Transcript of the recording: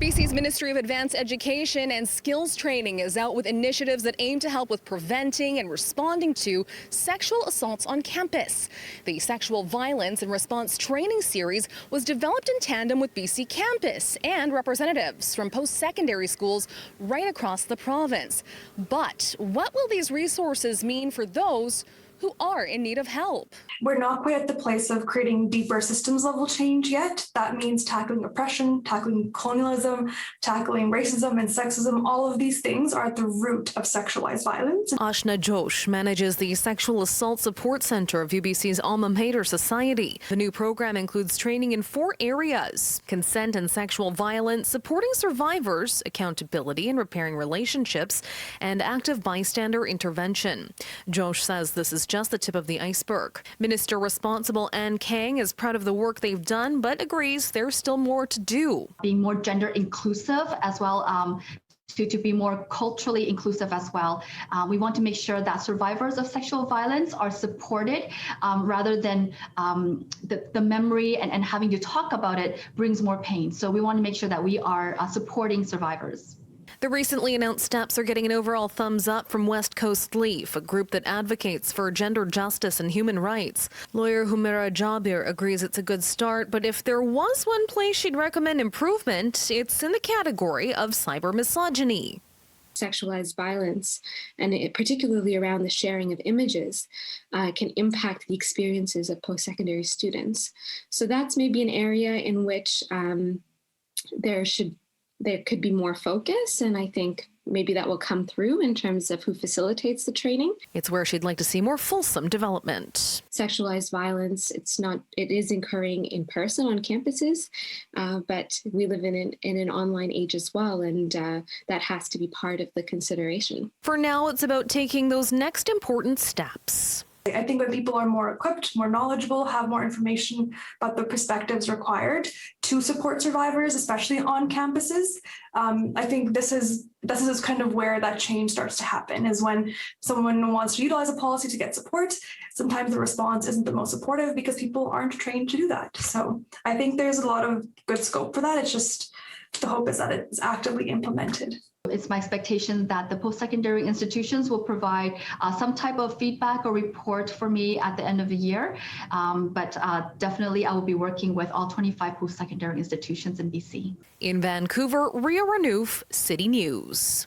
BC's Ministry of Advanced Education and Skills Training is out with initiatives that aim to help with preventing and responding to sexual assaults on campus. The Sexual Violence and Response Training Series was developed in tandem with BC Campus and representatives from post-secondary schools right across the province. But what will these resources mean for those who are in need of help? We're not quite at the place of creating deeper systems level change yet. That means tackling oppression, tackling colonialism, tackling racism and sexism. All of these things are at the root of sexualized violence. Ashna Josh manages the Sexual Assault Support Centre of UBC's alma mater society. The new program includes training in 4 areas: consent and sexual violence, supporting survivors, accountability and repairing relationships, and active bystander intervention. Josh says this is just the tip of the iceberg. Minister responsible Ann Kang is proud of the work they've done, but agrees there's still more to do. Being more gender inclusive as well, to be more culturally inclusive as well. We want to make sure that survivors of sexual violence are supported rather than the memory and having to talk about it brings more pain. So we want to make sure that we are supporting survivors. The recently announced steps are getting an overall thumbs up from West Coast Leaf, a group that advocates for gender justice and human rights. Lawyer Humaira Jabir agrees it's a good start, but if there was one place she'd recommend improvement, it's in the category of cyber misogyny. Sexualized violence, and particularly around the sharing of images, can impact the experiences of post-secondary students. So that's maybe an area in which there could be more focus, and I think maybe that will come through in terms of who facilitates the training. It's where she'd like to see more fulsome development. Sexualized violence, it is occurring in person on campuses, but we live in an online age as well, and that has to be part of the consideration. For now, it's about taking those next important steps. I think when people are more equipped, more knowledgeable, have more information about the perspectives required to support survivors, especially on campuses, I think this is kind of where that change starts to happen, is when someone wants to utilize a policy to get support. Sometimes the response isn't the most supportive because people aren't trained to do that. So I think there's a lot of good scope for that. It's just the hope is that it's actively implemented. It's my expectation that the post-secondary institutions will provide some type of feedback or report for me at the end of the year. But definitely I will be working with all 25 post-secondary institutions in BC. In Vancouver, Ria Renouf, City News.